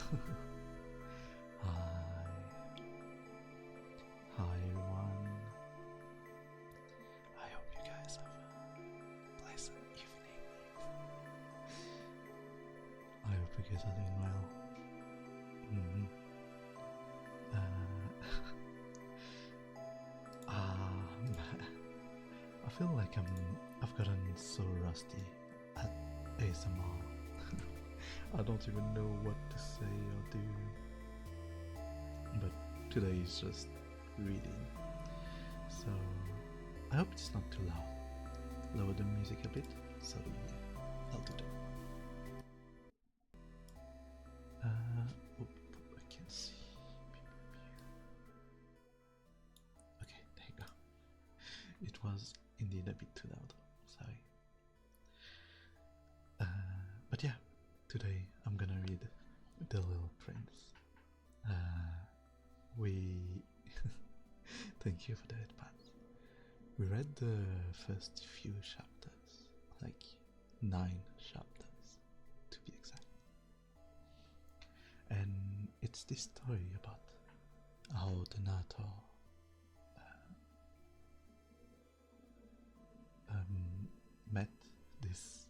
Hi everyone. I hope you guys have a pleasant evening. I hope you guys are doing well. I feel like I've gotten so rusty at ASMR. I don't even know what to say or do. But today is just reading. So I hope it's not too loud. Lower the music a bit, so yeah, I'll do that. I can't see. Okay, there you go. It was indeed a bit too loud, sorry. But yeah, today I'm gonna read The Little Prince. We thank you for the advance. We read the first few chapters, like 9 chapters to be exact. And it's this story about how the narrator met this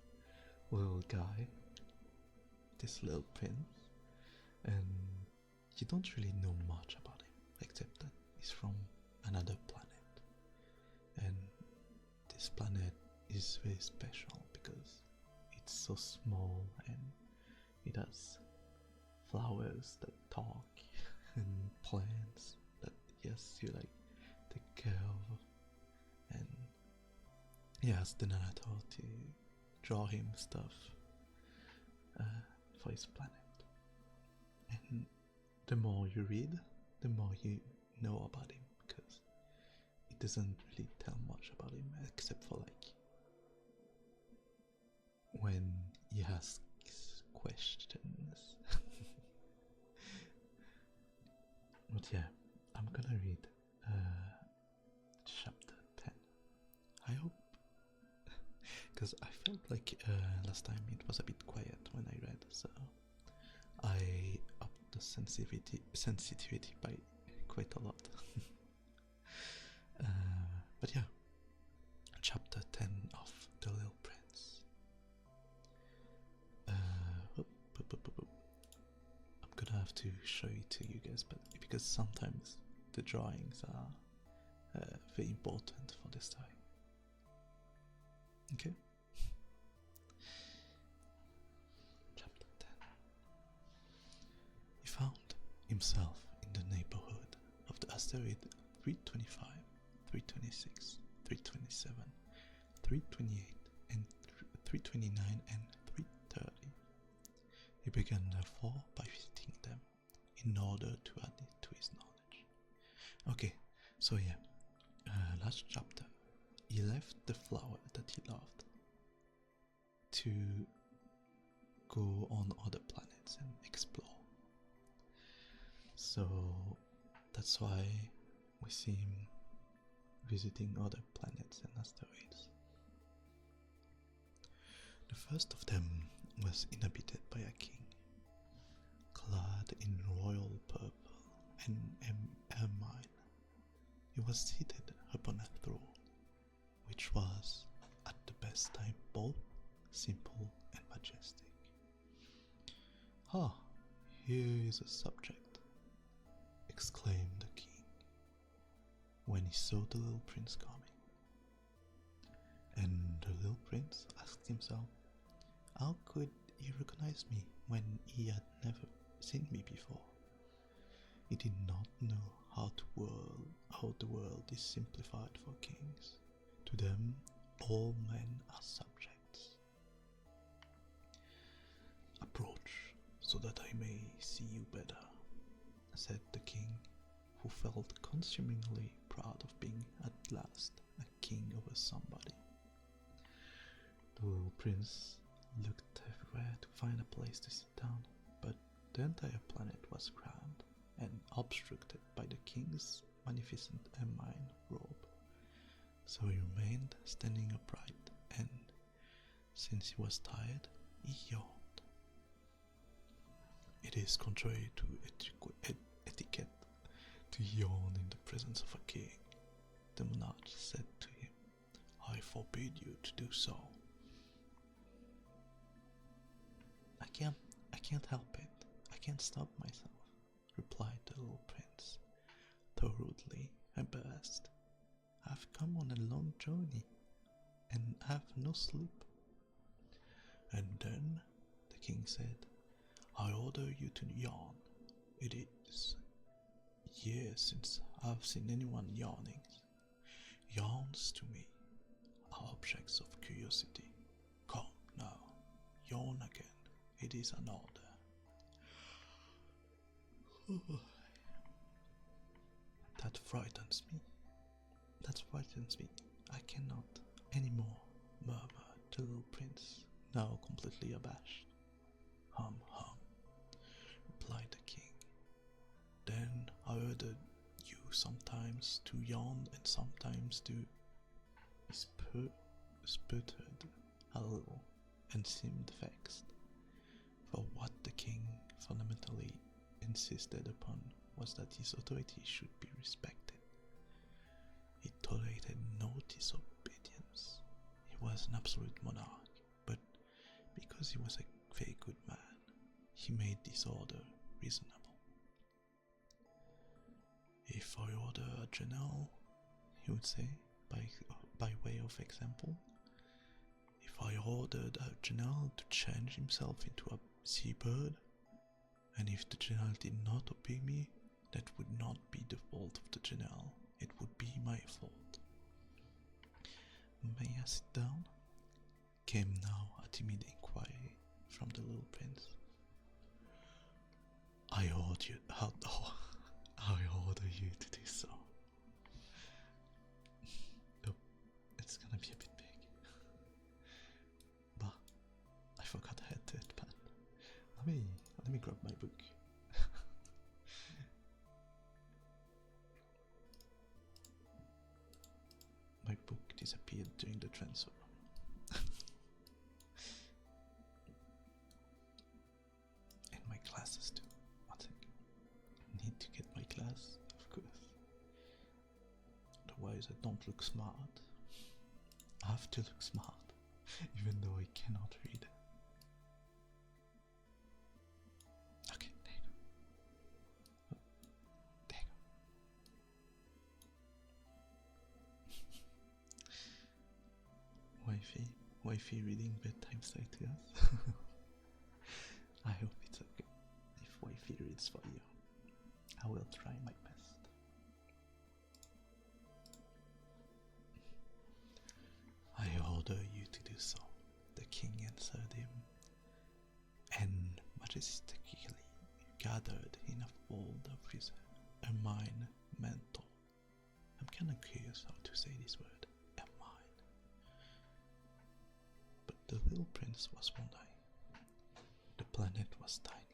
little guy, this little prince, and you don't really know much about him except that he's from another planet, and this planet is very special because it's so small and it has flowers that talk and plants that yes you like take care of, and he asks the narrator to draw him stuff for his planet. And the more you read, the more you know about him, because it doesn't really tell much about him except for like when he asks questions. But yeah, I'm gonna read chapter 10. I hope, because I felt like last time it was a bit quiet when I read, so I upped the sensitivity by quite a lot. But yeah, chapter 10 of The Little Prince. I'm gonna have to show it to you guys, but because sometimes the drawings are very important for the story. Okay. Chapter 10. He found himself in the neighborhood of the asteroid 325, 326, 327, 328, and 329 and 330. He began therefore by visiting them in order to add it to his knowledge. Okay, so yeah, last chapter, he left the flower that he loved to go on other planets and explore. So that's why we see him visiting other planets and asteroids. The first of them was inhabited by a king, clad in royal purple and ermine. He was seated upon a throne, which was at the best time both simple and majestic. "Ah, here is a subject," exclaimed the king, when he saw the little prince coming. And the little prince asked himself, how could he recognize me when he had never seen me before? He did not know how the world is simplified for kings. To them, all men are subjects. "Approach, so that I may see you better," said the king, who felt consumingly proud of being at last a king over somebody. The little prince looked everywhere to find a place to sit down, but the entire planet was crammed and obstructed by the king's magnificent ermine robe. So he remained standing upright, and since he was tired, he yawned. "It is contrary to etiquette to yawn in the presence of a king. The monarch said to him, I forbid you to do so. I can't help it. I can't stop myself, replied the little prince, though rudely embarrassed. I've come on a long journey, and have no sleep. And then the king said, I order you to yawn. It is years since I've seen anyone yawning. Yawns to me are objects of curiosity. Come now, yawn again. It is an order. That frightens me. I cannot anymore, murmured the little prince, now completely abashed. Hum, hum, replied the king. Then I ordered you sometimes to yawn and sometimes to sputtered a little and seemed vexed, for what the king fundamentally insisted upon was that his authority should be respected. He tolerated no disobedience. He was an absolute monarch, but because he was a very good man, he made this order reasonable. If I order a general, he would say, by way of example, if I ordered a general to change himself into a seabird, and if the general did not obey me, that would not be the fault of the general, it would be my fault. May I sit down? Came now a timid inquiry from the little prince. I order you to do so. Oh, it's gonna be a bit big. But I forgot I had that pen. Let me grab my book. My book disappeared during the transfer. And my glasses too. One second. Need to get my glass, of course. Otherwise I don't look smart. I have to look smart, even though I cannot read. Okay, there you go. Oh, there you go. Wifey reading bedtime story to us. I hope it's okay if wifey reads for you. I will try my best. I order you to do so, the king answered him, and majestically gathered in a fold of his ermine mantle. I'm kinda curious how to say this word, ermine. But the little prince was wondering. The planet was tiny.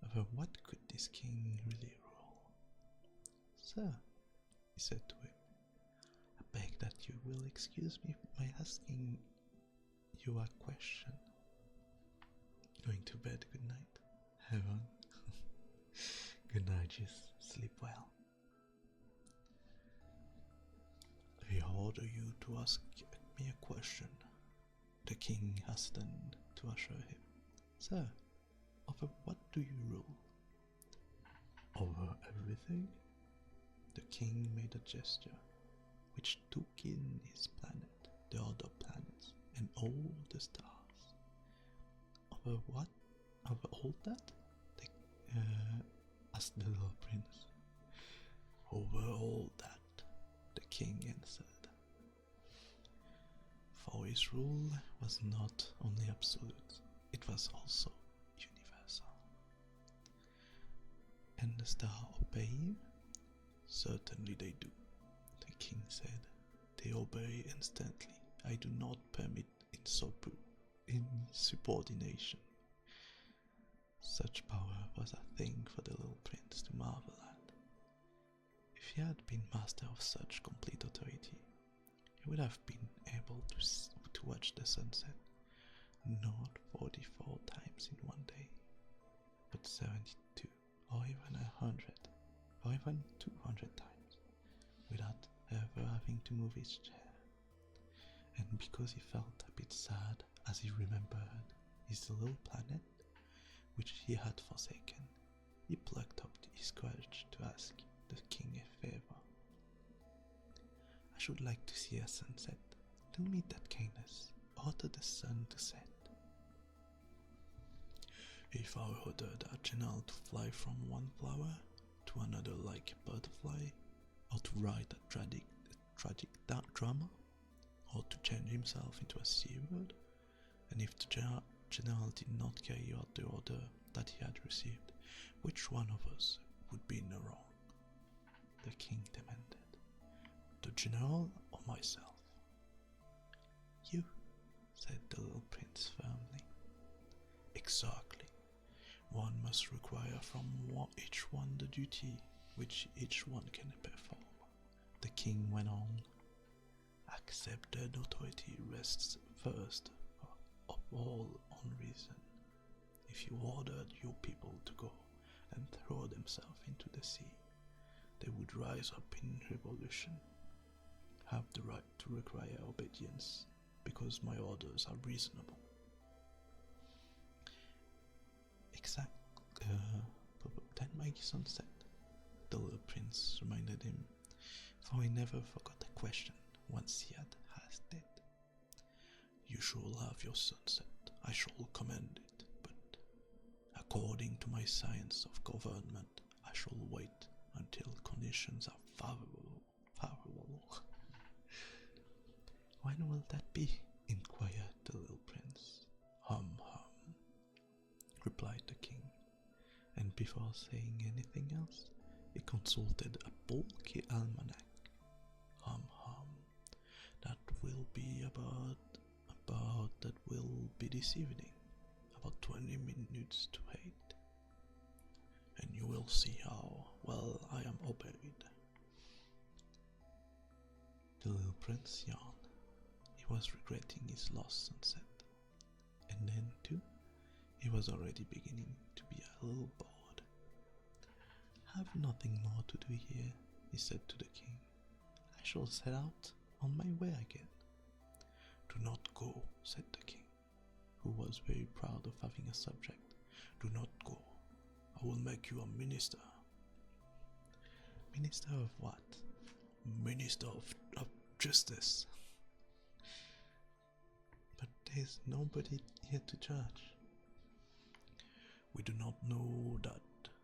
Over what could this king really rule? Sir, he said to him, I beg that you will excuse me by asking you a question. Going to bed, good night. Heaven. Good night, just sleep well. I order you to ask me a question, the king hastened to assure him. Sir, over what do you rule? Over everything? The king made a gesture, which took in his planet, the other planets, and all the stars. Over what? Over all that? Asked the little prince. Over all that, the king answered. For his rule was not only absolute, it was also universal. And the stars obey you? Certainly they do, the king said. They obey instantly. I do not permit insubordination. Such power was a thing for the little prince to marvel at. If he had been master of such complete authority, he would have been able to watch the sunset not 44 times in one day, but 72, or even 100, or even 200 times, without ever having to move his chair. And because he felt a bit sad as he remembered his little planet, which he had forsaken, he plucked up his courage to ask the king a favor. I should like to see a sunset. Do me that kindness, order the sun to set. If I ordered a general to fly from one flower to another like a butterfly, or to write a tragic drama, or to change himself into a seabird, and if the general did not carry out the order that he had received, which one of us would be in the wrong? The king demanded. The general or myself? You, said the little prince firmly. Exactly. One must require from each one the duty which each one can perform. The king went on. Accepted authority rests first of all on reason. If you ordered your people to go and throw themselves into the sea, they would rise up in revolution, have the right to require obedience, because my orders are reasonable. Then my son said, the little prince reminded him, for he never forgot the question once he had asked it. You shall have your sunset, I shall command it, but according to my science of government, I shall wait until conditions are favorable. When will that be? Inquired the little prince. Hum, replied the king, and before saying anything else, he consulted a bulky almanac. That will be that will be this evening, about 20 minutes to 8, and you will see how well I am obeyed. The little prince yawned. He was regretting his lost sunset, and then too, he was already beginning to be a little bored. I have nothing more to do here, he said to the king. I shall set out on my way again. Do not go, said the king, who was very proud of having a subject. Do not go. I will make you a minister. Minister of what? Minister of justice. But there's nobody here to judge. We do not know that,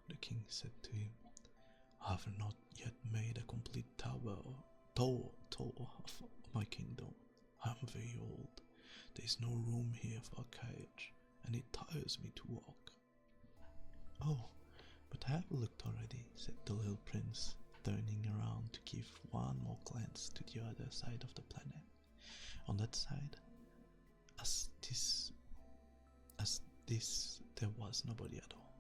the king said to him. I have not yet made a complete tour of my kingdom. I am very old. There is no room here for a carriage, and it tires me to walk. Oh, but I have looked already, said the little prince, turning around to give one more glance to the other side of the planet. On that side, as this, there was nobody at all.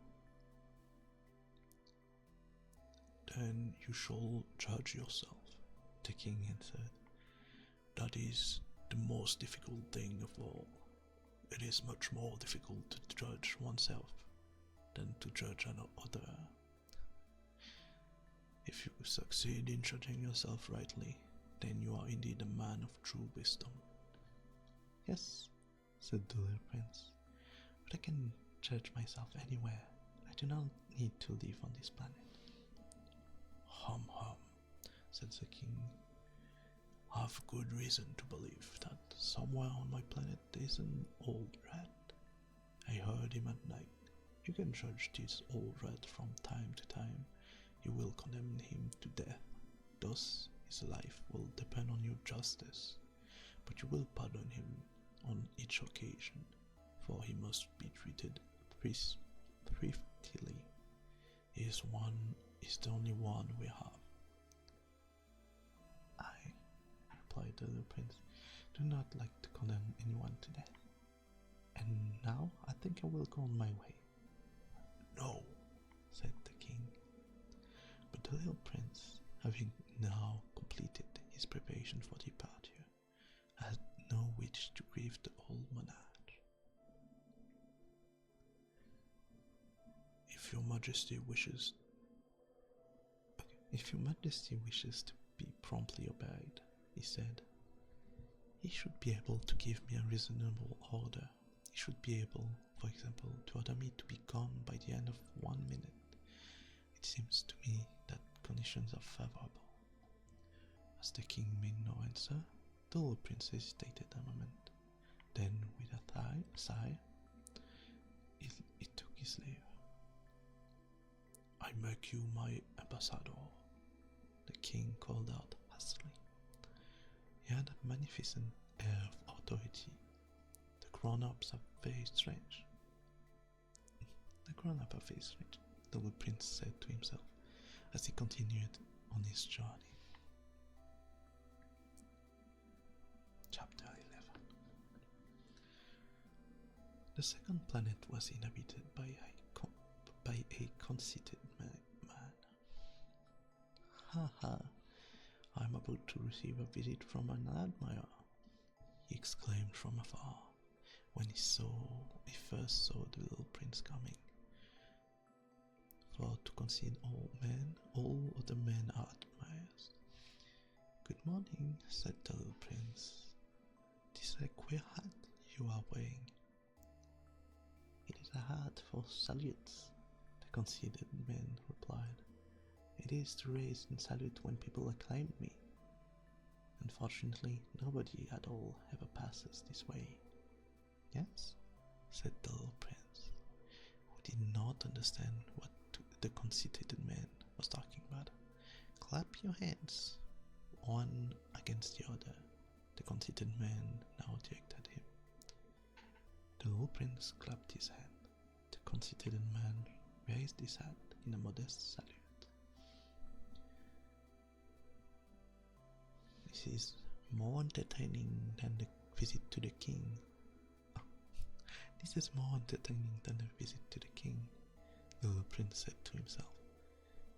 Then you shall judge yourself, the king answered. That is the most difficult thing of all. It is much more difficult to judge oneself than to judge another. If you succeed in judging yourself rightly, then you are indeed a man of true wisdom. Yes, said the little prince, but I can judge myself anywhere. I do not need to live on this planet. Hum, said the king. I have good reason to believe that somewhere on my planet there is an old rat. I heard him at night. You can judge this old rat from time to time. You will condemn him to death. Thus his life will depend on your justice, but you will pardon him on each occasion, for he must be treated thriftily. He is the only one we have. I, replied the little prince, do not like to condemn anyone to death. And now I think I will go on my way. No, said the king. But the little prince, having now completed his preparation for departure, had no wish to grieve the old monarch. If If your Majesty wishes... Okay. If your Majesty wishes to be promptly obeyed, he said, he should be able to give me a reasonable order. He should be able, for example, to order me to be gone by the end of 1 minute. It seems to me that conditions are favorable. As the king made no answer, the little prince hesitated a moment. Then, with a sigh, he took his leave. I make you my ambassador, the king called out hastily. He had a magnificent air of authority. The grown-ups are very strange. The little prince said to himself as he continued on his journey. Chapter 11. The second planet was inhabited by a conceited man. Ha ha! I'm about to receive a visit from an admirer, he exclaimed from afar when he first saw the little prince coming. For to concede all other men are admirers. Good morning, said the little prince. This is a queer hat you are wearing. It is a hat for salutes, the conceited man replied. It is to raise and salute when people acclaim me. Unfortunately, nobody at all ever passes this way. Yes? Said the little prince, who did not understand what the conceited man was talking about. Clap your hands, one against the other, the conceited man now directed him. The little prince clapped his hand. The conceited man raised his hat in a modest salute. This is more entertaining than the visit to the king. This is more entertaining than the visit to the king, the little prince said to himself,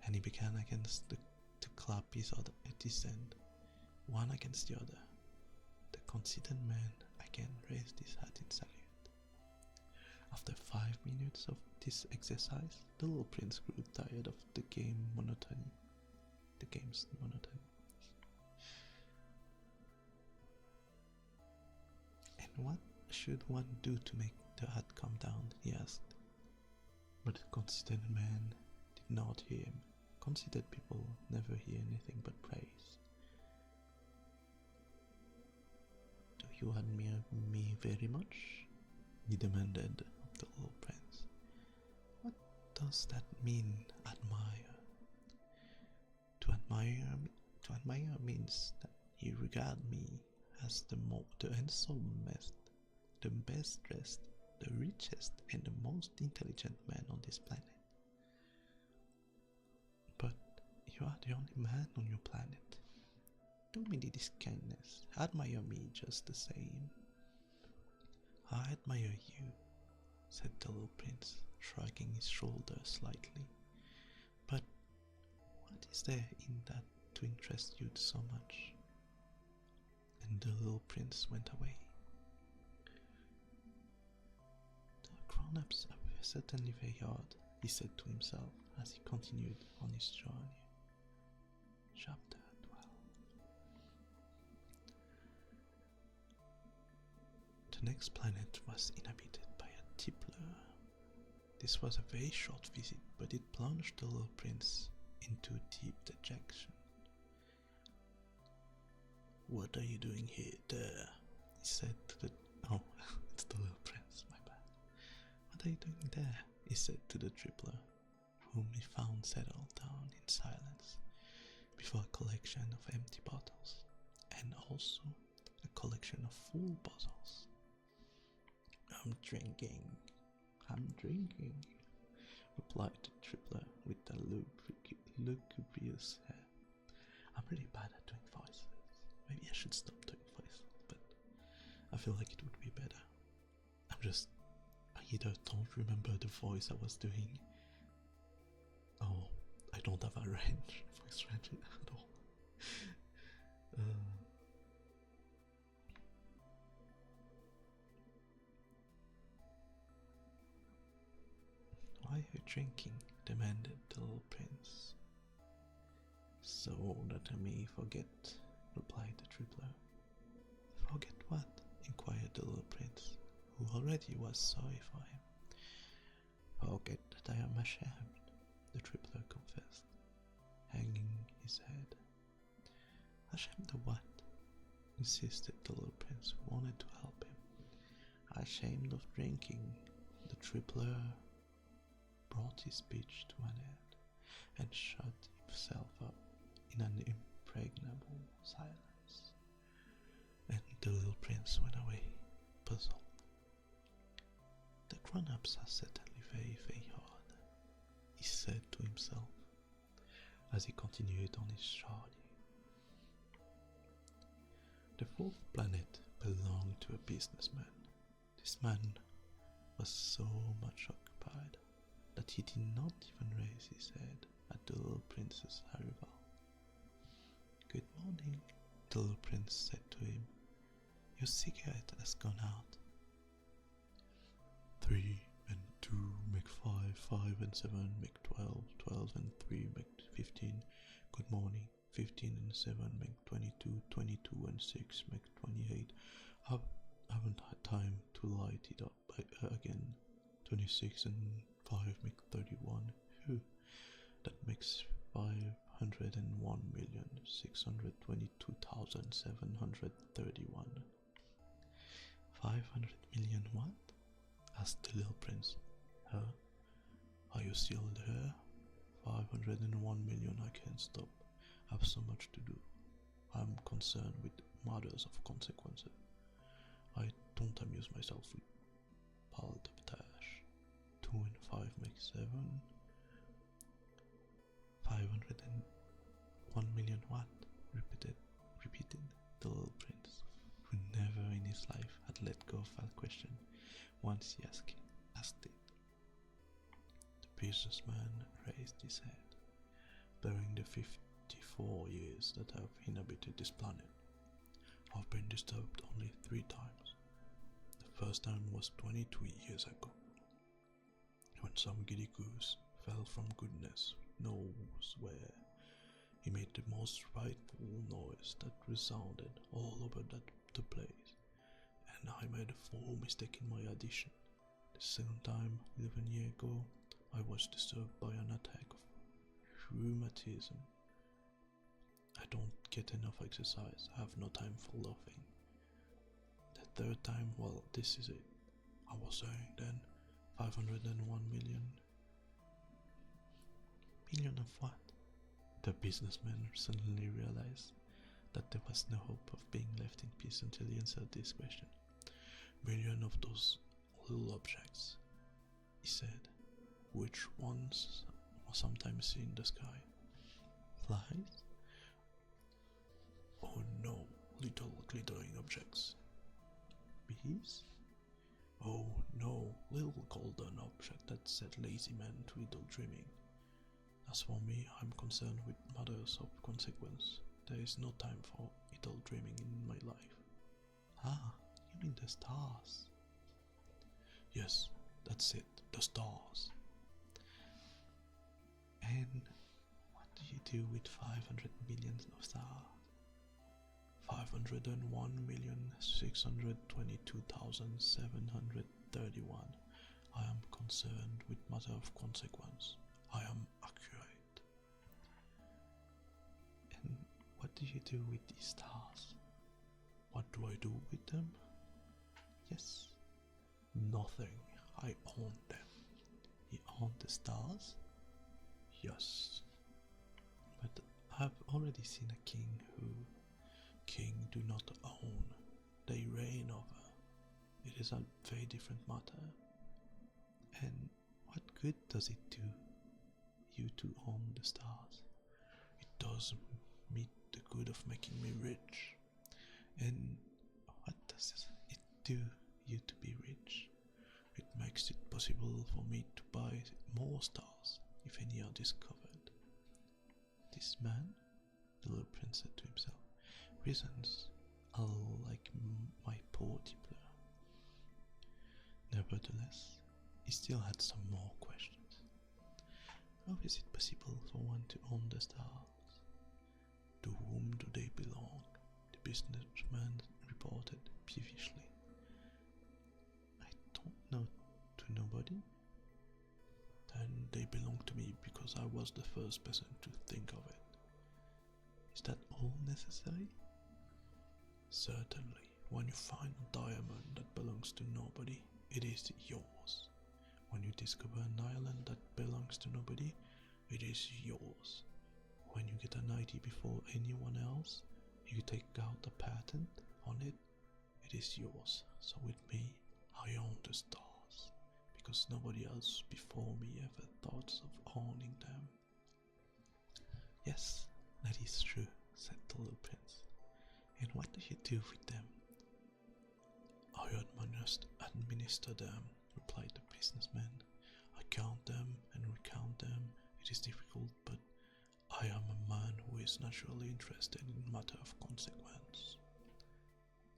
and he began to clap his hand, one against the other. The conceited man again raised his hat in salute. After 5 minutes of this exercise, the little prince grew tired of the game's monotony. And what should one do to make the hat calm down? He asked. But the conceited man did not hear him. Conceited people never hear anything but praise. Do you admire me very much? He demanded of the little prince. What does that mean, admire? To admire means that you regard me as the handsomest, the best dressed, the richest and the most intelligent man on this planet. But you are the only man on your planet. Do me this kindness, admire me just the same. I admire you, said the little prince, shrugging his shoulders slightly. But what is there in that to interest you so much? And the little prince went away. The grown-ups are certainly very odd, he said to himself as he continued on his journey. Chapter 12. The next planet was inhabited by a tippler. This was a very short visit, but it plunged the little prince into deep dejection. What are you doing here, there? He said to the... Oh, it's the little prince, my bad. What are you doing there? He said to the tripler, whom he found settled down in silence before a collection of empty bottles, and also a collection of full bottles. I'm drinking, replied the tripler with a lugubrious air. I'm really bad at doing voices. Maybe I should stop doing voices, but I feel like it would be better. I either don't remember the voice I was doing, or I don't have a voice range at all. Why are you drinking? Demanded the little prince. So that I may forget, replied the tripler. Forget what? Inquired the little prince, who already was sorry for him. Forget that I am ashamed, the tripler confessed, hanging his head. Ashamed of what? Insisted the little prince, who wanted to help him. Ashamed of drinking, the tripler brought his speech to an end and shut himself up in an impregnable silence. And the little prince went away, puzzled. The grown-ups are certainly very, very hard, he said to himself as he continued on his journey. The fourth planet belonged to a businessman. This man was so much occupied that he did not even raise his head at the little prince's arrival. Good morning, the little prince said to him. Your cigarette has gone out. 3 and 2 make 5, 5 and 7 make 12, 12 and 3 make 15. Good morning. 15 and 7 make 22, 22 and 6 make 28. I haven't had time to light it up again. 26 and 5 make 31. Phew, that makes 501,622,731. 500 million what? Asked the little prince. Huh? Are you still there? 501 million, I can't stop. I have so much to do. I'm concerned with matters of consequences. I don't amuse myself with balderdash. 2 and 5 make 7. 501 million what? Repeated the little prince, who never in his life had let go of that question once he asked it. The businessman raised his head. During the 54 years that I've inhabited this planet, I've been disturbed only 3 times. The first time was 22 years ago, when some giddy goose fell from goodness knows where. He made the most frightful noise that resounded all over the place, and I made a full mistake in my addition. The second time, 11 years ago, I was disturbed by an attack of rheumatism. I don't get enough exercise, I have no time for laughing. The third time, well, this is it. I was saying then, 501 million. Million of what? The businessman suddenly realized that there was no hope of being left in peace until he answered this question. Million of those little objects, he said, which ones are sometimes seen in the sky. Flies? Oh no, little glittering objects. Bees? Oh no, little golden object that set lazy men to idle dreaming. As for me, I'm concerned with matters of consequence. There is no time for idle dreaming in my life. Ah, you mean the stars? Yes, that's it, the stars. And what do you do with 500 million of stars? 501,622,731. I am concerned with matter of consequence. I am accurate. And what do you do with these stars? What do I do with them? Yes, nothing. I own them. You own the stars? Yes. But I've already seen a king who do not own, they reign over. It is a very different matter. And what good does it do you to own the stars? It does me the good of making me rich. And what does it do you to be rich? It makes it possible for me to buy more stars, if any are discovered. This man, the little prince said to himself, reasons like my poor tippler. Nevertheless, he still had some more questions. How is it possible for one to own the stars? To whom do they belong? The businessman reported peevishly. I don't know, to nobody. Then they belong to me because I was the first person to think of it. Is that all necessary? Certainly, when you find a diamond that belongs to nobody, it is yours. When you discover an island that belongs to nobody, it is yours. When you get an idea before anyone else, you take out a patent on it, it is yours. So with me, I own the stars, because nobody else before me ever thought of owning them. Yes, that is true, said the little prince. And what do you do with them? I administer them, replied the businessman. I count them and recount them. It is difficult, but I am a man who is naturally interested in matter of consequence.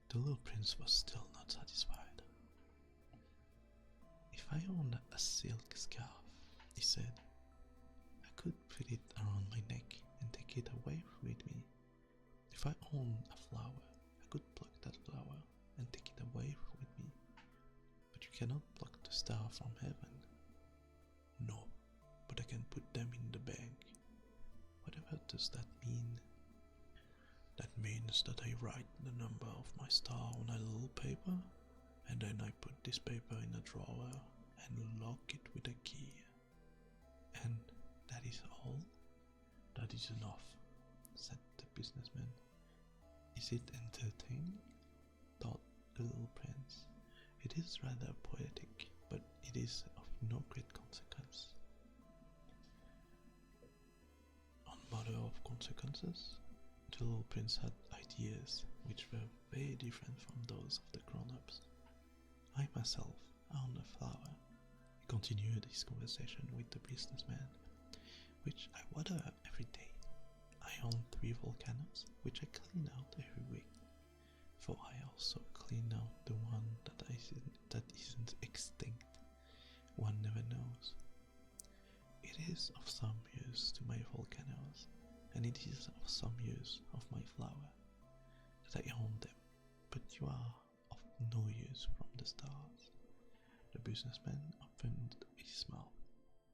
The little prince was still not satisfied. If I owned a silk scarf, he said, I could put it around my neck and take it away with me. If I owned a flower, I could pluck that flower and take it away with me. But you cannot pluck the star from heaven. No, but I can put them in the bank. Whatever does that mean? That means that I write the number of my star on a little paper, and then I put this paper in a drawer and lock it with a key. And that is all? That is enough, said the businessman. Is it entertaining? Thought the little prince. It is rather poetic, but it is of no great consequence. On matter of consequences, the little prince had ideas which were very different from those of the grown-ups. I myself own a flower. He continued his conversation with the businessman, which I water every day. I own 3 volcanoes, which I clean out every week. For I also clean out the one that isn't extinct. One never knows. It is of some use to my volcanoes, and it is of some use of my flower, that I own them, but you are of no use from the stars. The businessman opened his mouth,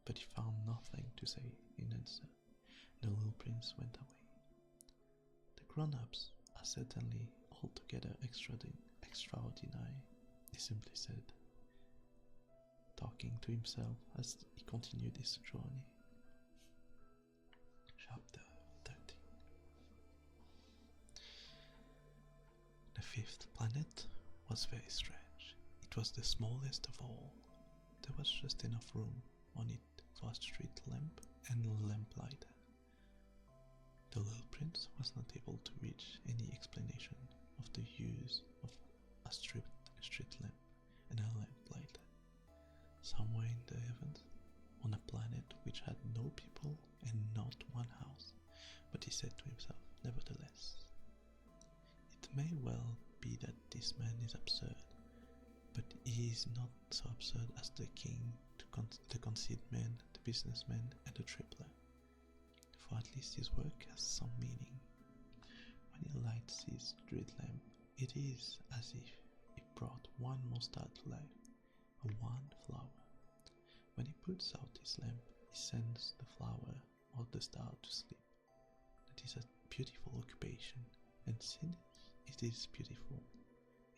but he found nothing to say in answer. The little prince went away. The grown-ups are certainly altogether extraordinary, he simply said, talking to himself as he continued his journey. Chapter 13. The 5th planet was very strange. It was the smallest of all. There was just enough room on it for a street lamp and a lamplighter. The little prince was not able to reach any explanation of the use of a street lamp and a lamplighter. Somewhere in the heavens, on a planet which had no people and not one house, but he said to himself, nevertheless, it may well be that this man is absurd, but he is not so absurd as the king, the conceit man, the businessman, and the tripler. For at least his work has some meaning. When he lights his street lamp, it is as if he brought one more star to life, one flower. When he puts out his lamp, he sends the flower or the star to sleep. That is a beautiful occupation, and since it is beautiful,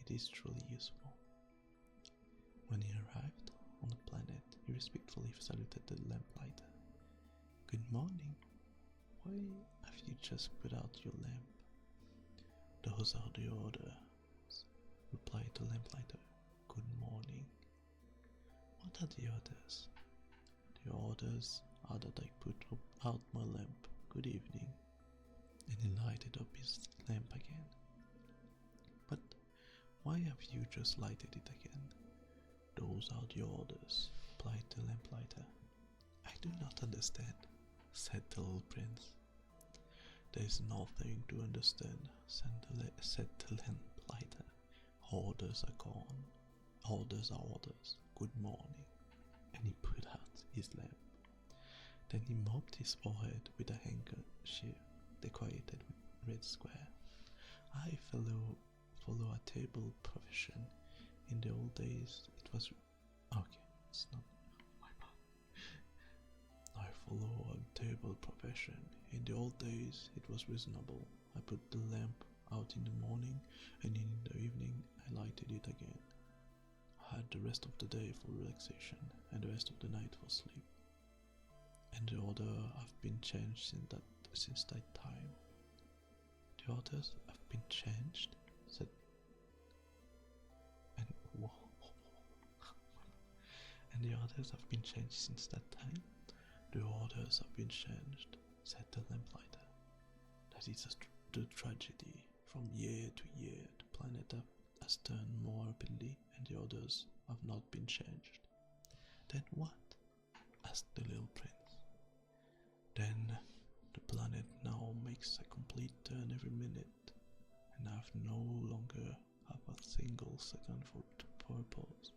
it is truly useful. When he arrived on the planet, he respectfully saluted the lamplighter. Good morning. Why have you just put out your lamp? Those are the orders, replied the lamplighter. Good morning. What are the orders? The orders are that I put out my lamp. Good evening. And he lighted up his lamp again. But why have you just lighted it again? Those are the orders, replied the lamplighter. I do not understand, said the little prince. There is nothing to understand, said the lamplighter. Orders are gone. Orders are orders. Good morning. And he put out his lamp. Then he mopped his forehead with a handkerchief decorated with red square. I follow a table profession. In the old days, it was okay. It's not my bad. I follow a table profession. In the old days, it was reasonable. I put the lamp out in the morning, and in the evening, I lighted it again. I had the rest of the day for relaxation, and the rest of the night for sleep. And the order have been changed since that time. The orders have been changed, said, and whoa, and the orders have been changed since that time. The orders have been changed, said the lamplighter. That is the tragedy. From year to year, the planet has turned more rapidly, and the orders have not been changed. Then what? Asked the little prince. Then the planet now makes a complete turn every minute, and I no longer have a single second for a pause.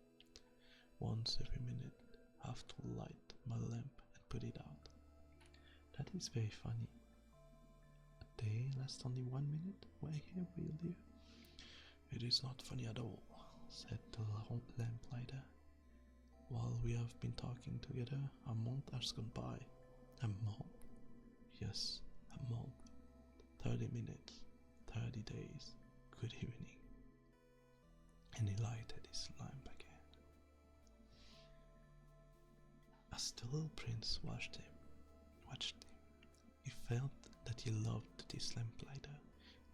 Once every minute, I have to light my lamp and put it out. That is very funny. A day lasts only 1 minute? Why here we live? It is not funny at all, said the lamplighter. While we have been talking together, a month has gone by. A month? Yes, a month. 30 minutes, 30 days. Good evening. And he lighted his lamp again. As the little prince watched him, he felt that he loved this lamplighter,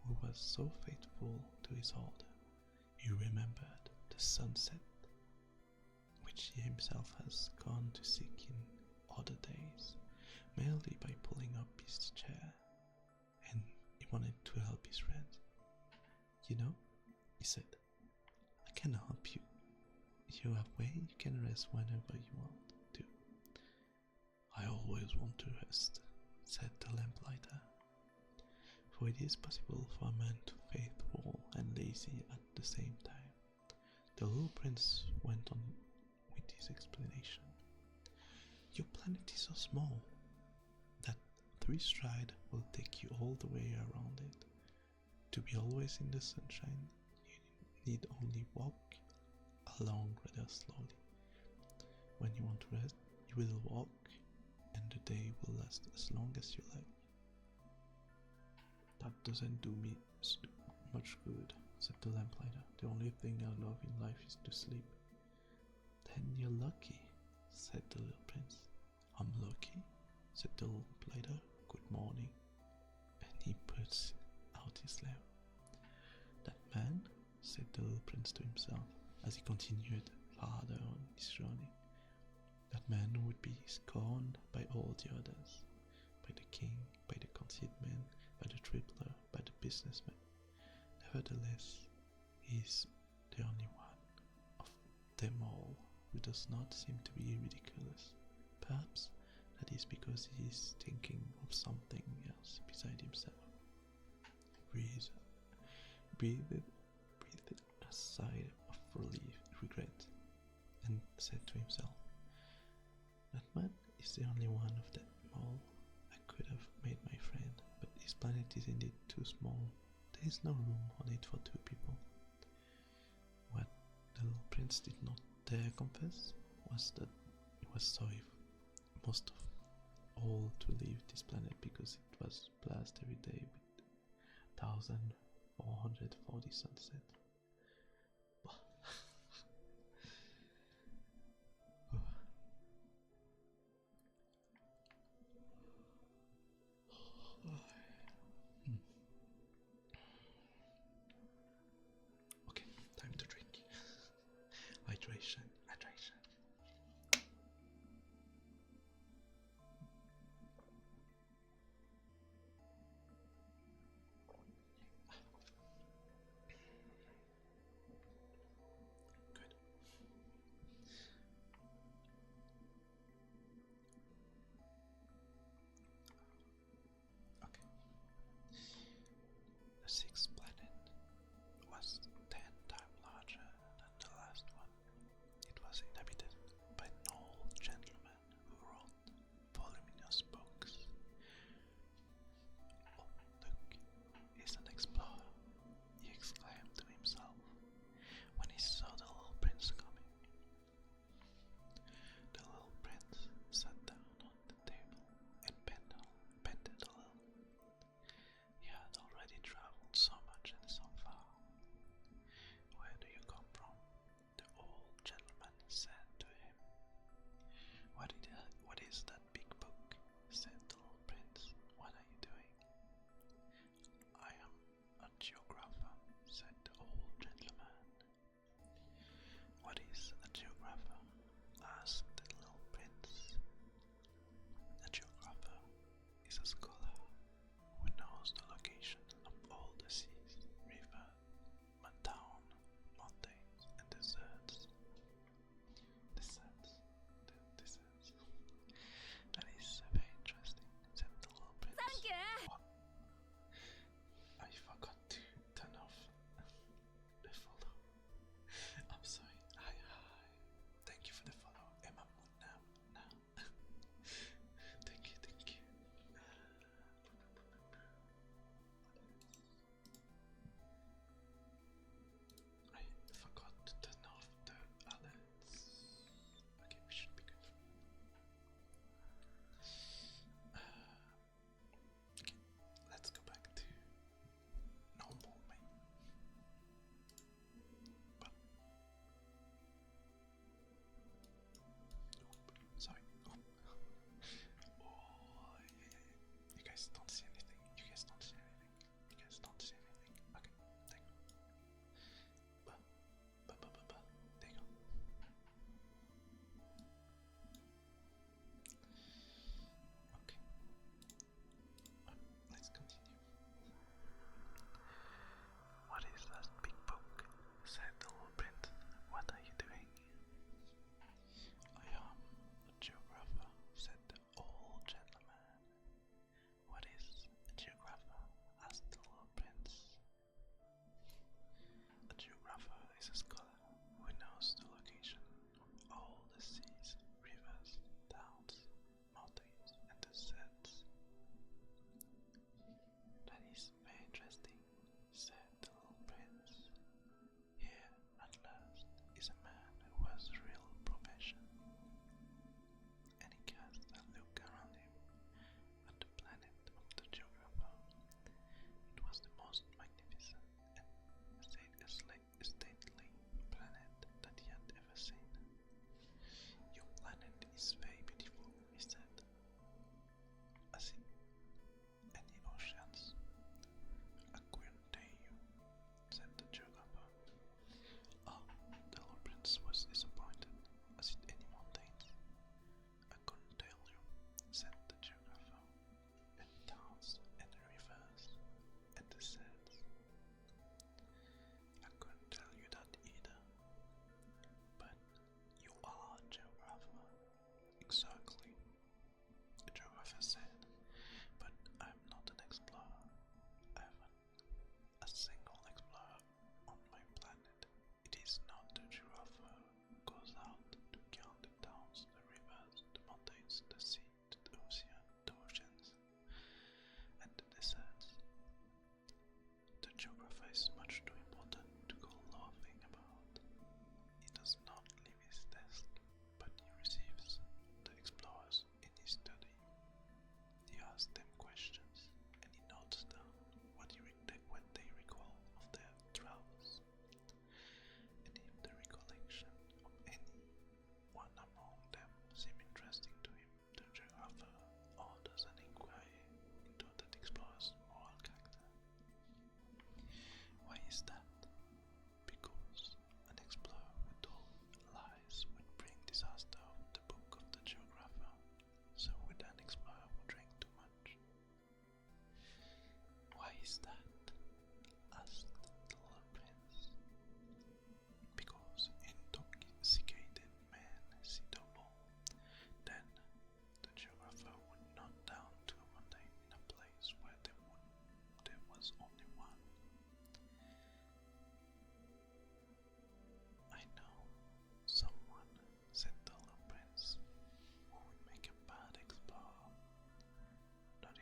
who was so faithful to his order. He remembered the sunset, which he himself has gone to seek in other days, merely by pulling up his chair, and he wanted to help his friend. You know, he said, I can help you. You have way you can rest whenever you want to. I always want to rest, said the lamplighter, for it is possible for a man to be faithful and lazy at the same time. The little prince went on with his explanation. Your planet is so small that 3 strides will take you all the way around it. To be always in the sunshine, you need only walk along rather slowly. When you want to rest, you will walk, and the day will last as long as you like. That doesn't do me much good, said the lamplighter. The only thing I love in life is to sleep. Then you're lucky, said the little prince. I'm lucky, said the lamplighter. Good morning. And he puts out his lamp. That man, said the little prince to himself, as he continued farther on his journey. That man would be scorned by all the others, by the king, by the conceit man, by the tripler, by the businessman. Nevertheless, he is the only one of them all who does not seem to be ridiculous. Perhaps that is because he is thinking of something else beside himself. Breathed a sigh of regret, and said to himself, that man is the only one of them all I could have made my friend, but his planet is indeed too small. There is no room on it for 2 people. What the little prince did not dare confess was that he was sorry most of all to leave this planet, because it was blessed every day with 1,440 sunsets. Okay, time to drink. Hydration.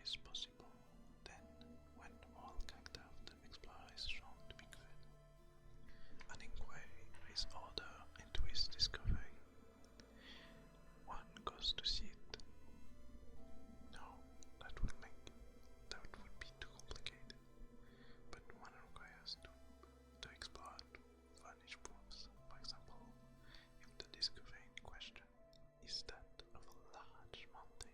is possible then when the moral character of the explorer is shown to be good. An inquiry is ordered into his discovery. One goes to see it. No, that would be too complicated. But one requires the explorer to furnish proofs. For example, if the discovery in question is that of a large mountain,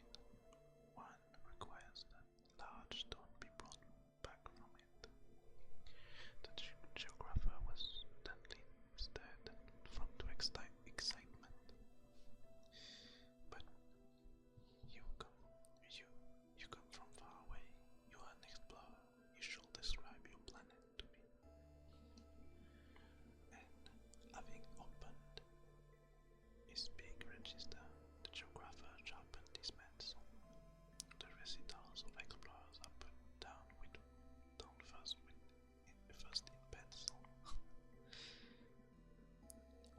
one requires that large stone be brought back from it. The geographer was then stirred from to excitement. But you come from far away. You are an explorer. You should describe your planet to me. And having opened his big register, the geographer sharpened his pencil. The recitals of explorers are put down first in pencil.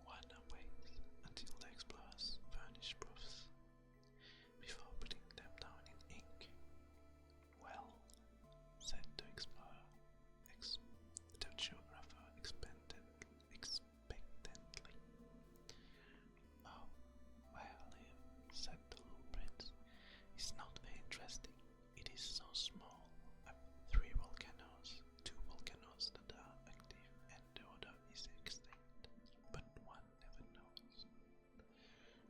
One waits until the explorers furnish proofs before putting them down in ink. Well, said the explorer, the geographer expectantly. Oh, well, said the little prince, it's not very interesting. It is so small. 3 volcanoes, 2 volcanoes that are active, and the other is extinct. But one never knows.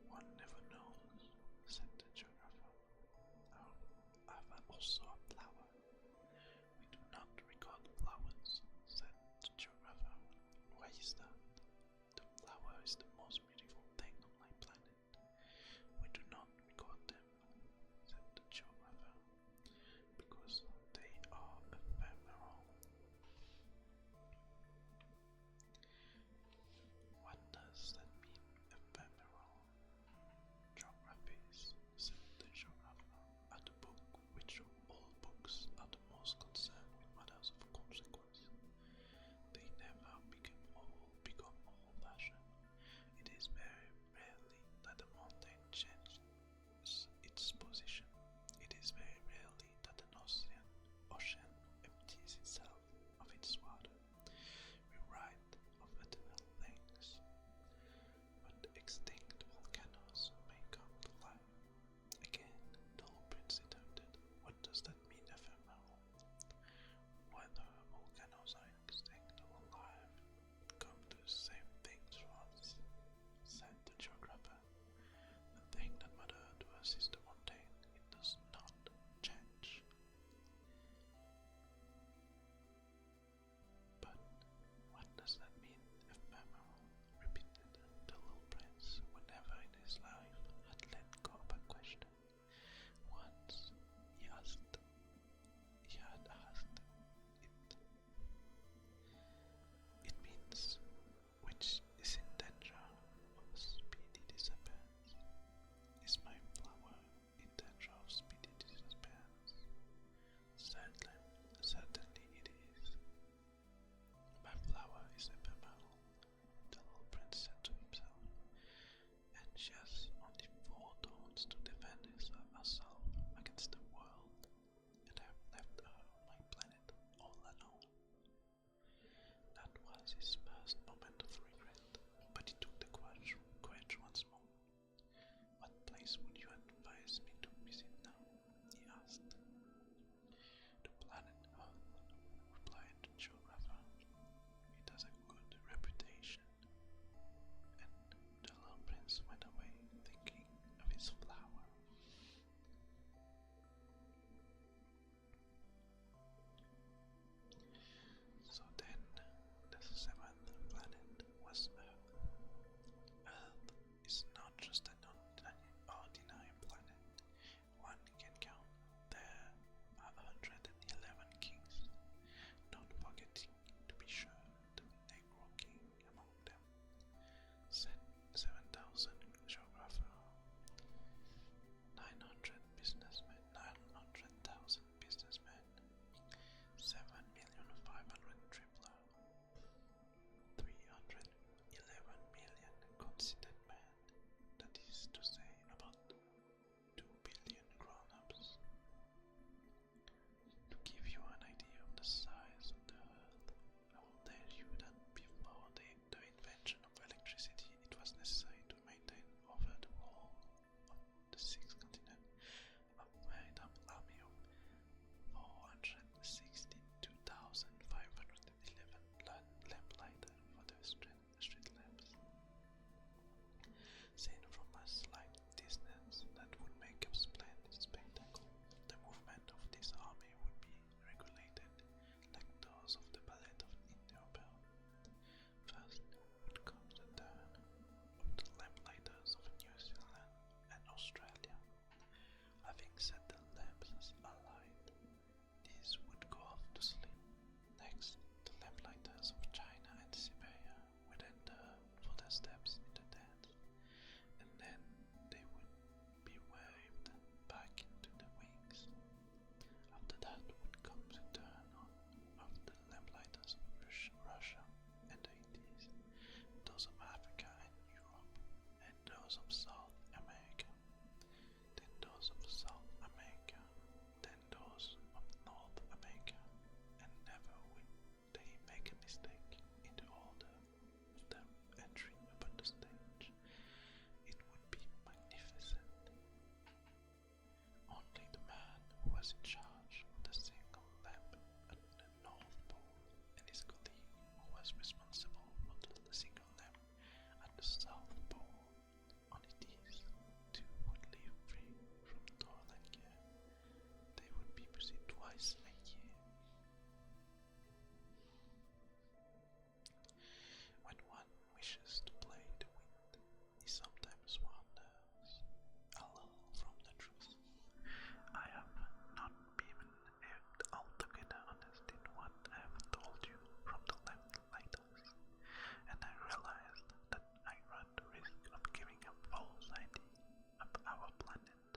One never knows, said the geographer. Oh, I've also a flower. We do not record flowers, said the geographer. Why is that? The flower is the most beautiful thing on my planet. We do not record them, said the geographer, because they are ephemeral. What does that mean, ephemeral? Geographies, said the geographer, are the book which of all books are the most concerned with matters of consequence. They never become old-fashioned. It is very rarely that a mountain changes its position. It is very rarely that an ocean empties itself of its water. We write of eternal things, but extinct volcanoes may come to life. Again, the old prince interrupted. What does that mean, ephemeral? Whether volcanoes are extinct or alive come to the same thing to us, said the geographer. The thing that matters to us is the mountain. It does not change. But what does that mean, ephemeral? Repeated the little prince, who never in his life had let go of a question. Once he had asked it. It means which is in danger of speedy disappearance. Is my flower in danger of speedy disappearance? Certainly it is. My flower is ephemeral, the little prince said to himself, and she has only 4 thorns to defend herself against the world, and I have left her on my planet all alone. That was his first moment of regret, but he took the courage once more. What place would you advise me to visit now? He asked. The planet Earth, replied the geographer. It has a good reputation. And the little prince went away thinking of his flower. So then the 7 steps in the dance, and then they would be waved back into the wings. After that would come the turn on of the lamplighters of Russia and the Indies, those of Africa and Europe, and those of South America, then those of South America, then those of North America, and never would they make a mistake in the order of them entering upon the stage. It would be magnificent. Only the man who was in charge of the single lamp at the North Pole and his colleague who was responsible for the single lamp at the South Pole, only these two would live free from toil and care. They would be busy twice a year. When one wishes to play the wind, he sometimes wanders a little from the truth. I have not been altogether honest in what I have told you from the lamplighters, and I realized that I run the risk of giving a false idea of our planet.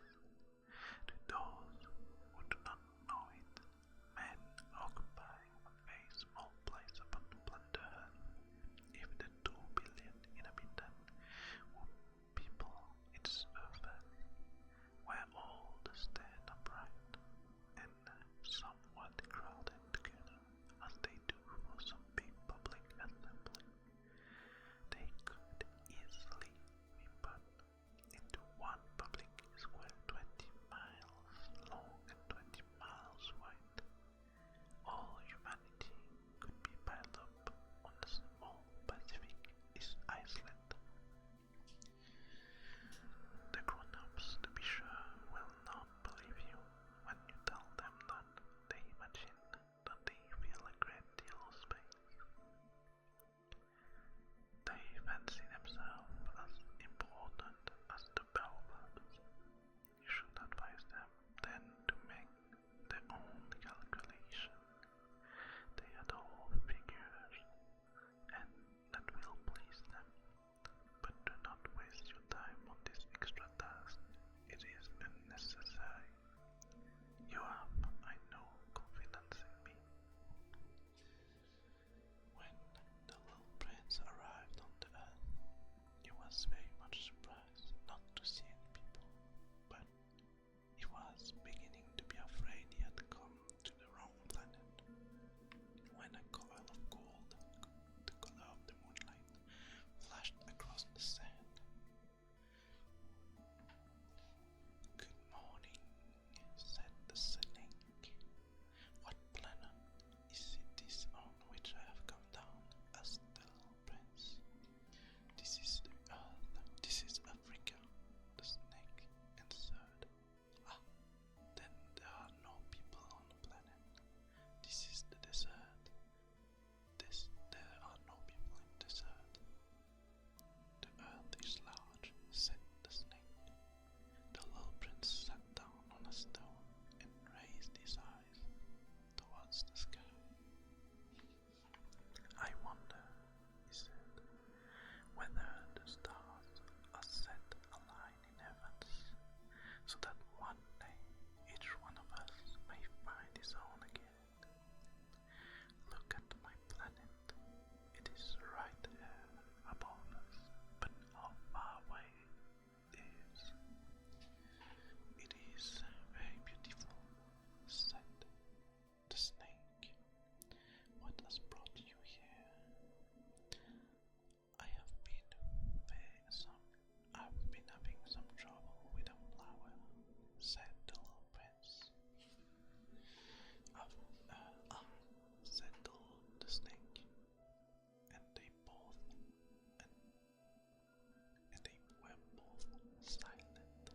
To those who do not know it, men occupy a very small place upon the planet Earth. If the 2 billion inhabitants who people its surface were all to stand upright and somewhat crowded together, as they do for some big public assembly, they could easily be put into one public square 20 miles long and 20 miles wide. All humanity could be piled up on the small Pacific island. The grown-ups, to be sure, will not believe you when you tell them that they imagine that they fill a great deal of space. They fancy themselves as important as the baobabs. You should advise them then to make their own calculation. They adore figures, and that will please them. But do not waste your time on this extra task. It is unnecessary. You have, I know, confidence in me. When the little prince arrived on the earth, he was very much surprised not to see any people, but he was beginning to be afraid he had come to the wrong planet, when a coil of gold, the color of the moonlight, flashed across the sand. "Good morning," said the snake. "What planet is it this on which I have come down?" asked the little prince. "This is the earth. This is Africa," the snake answered. "Ah, then there are no people on the planet. This is the desert. There are no people in the desert." "The earth is large," said the snake. The little prince sat down on a stone and raised his eyes towards the sky. "I wonder," he said, "whether the stars are set a line in heavens, so that one day each one of us may find his own again. Look at my planet. It is right here above us, but how far away it is." "It is very beautiful," said the snake. "What has brought you here?" I've been having some trouble with a flower," said the little prince. Said the snake, and they were both silent.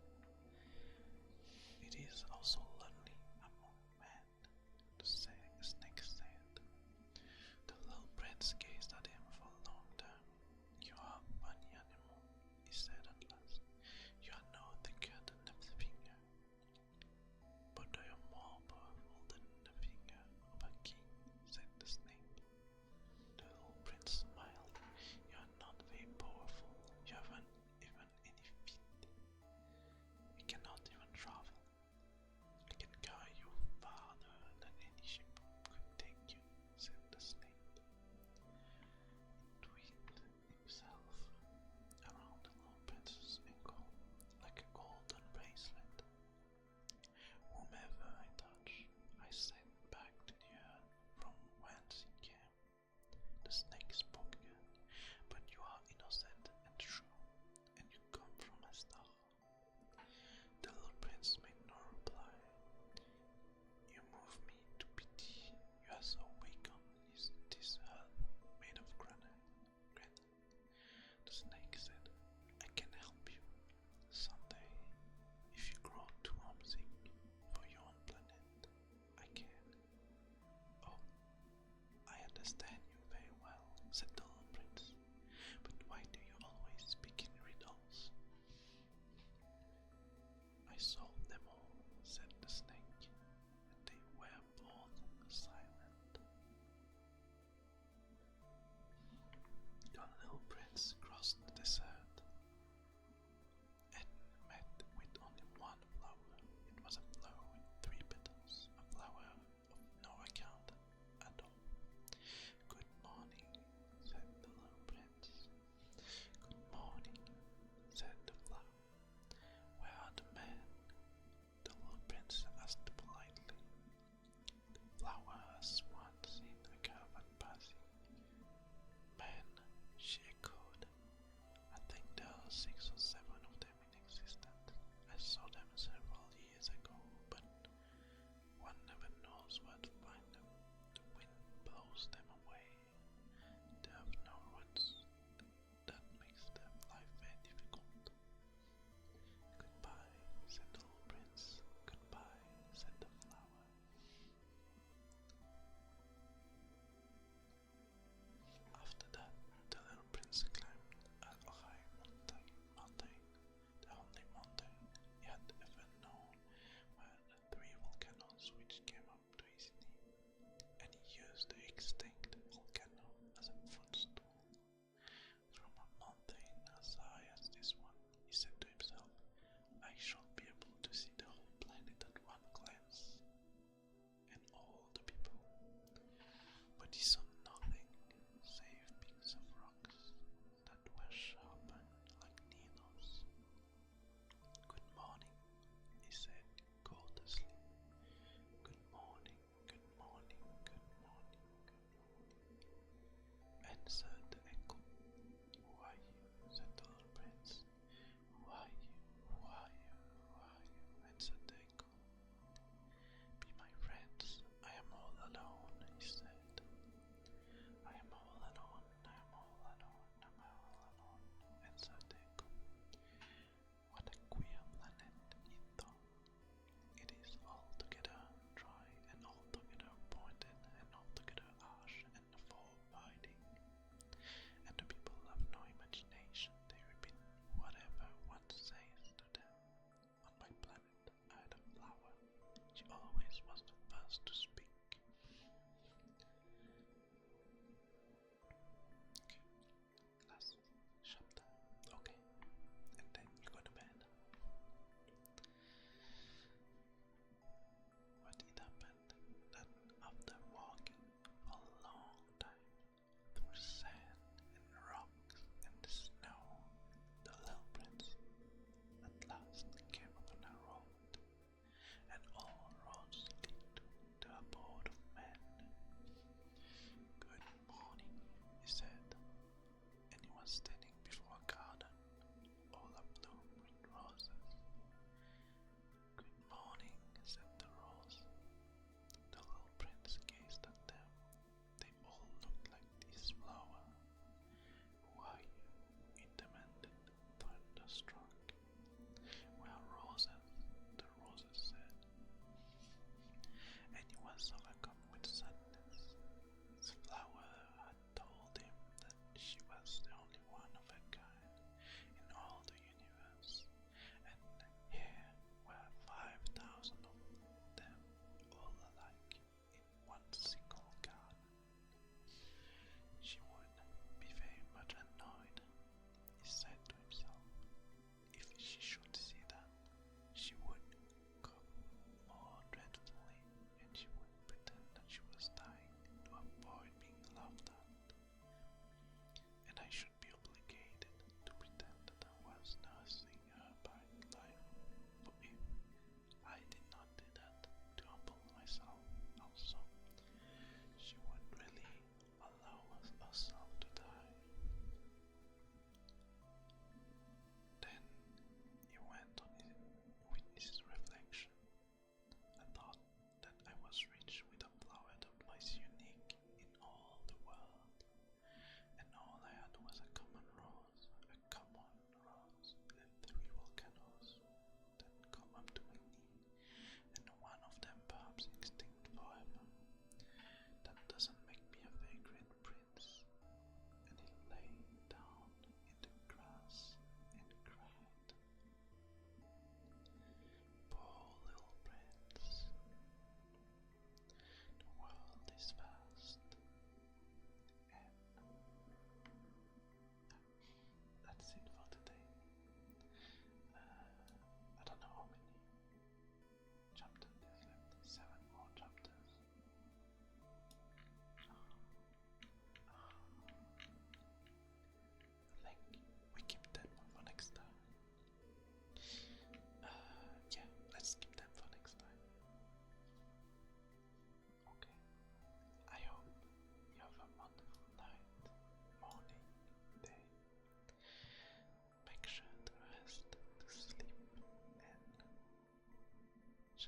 "It is also lonely among men," the snake said. The little prince gazed at him for a long time. "You are a funny animal," he said at last. "You are no thicker than the finger, but I am more powerful than the finger of a king," said the snake. The little prince smiled. "You are not very powerful," prince crossed the desert and met with only one flower. It was a flower with three petals, a flower of no account at all. Good morning, said the little prince. Good morning, said the flower. Where are the men? The little prince asked politely. The flower has once seen a caravan passing. Men, she echoed. I think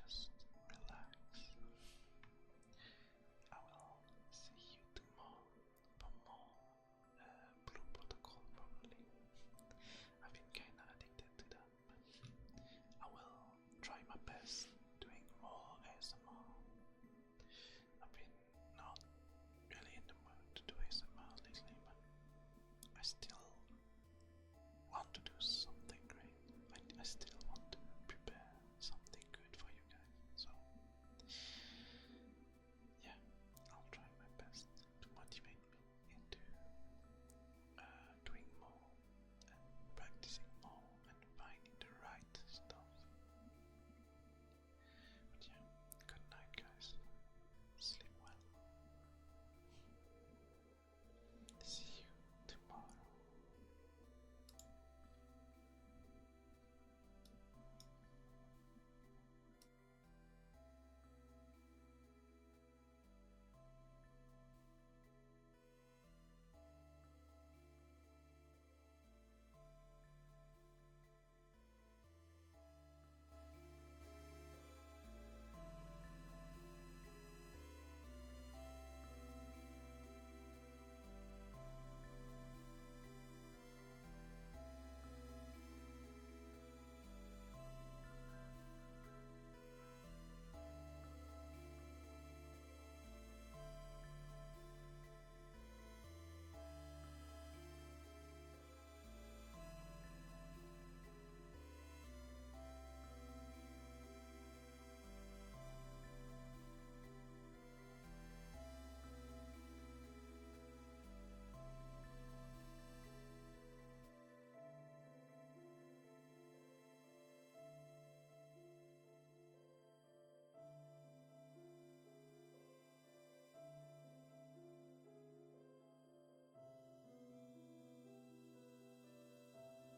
just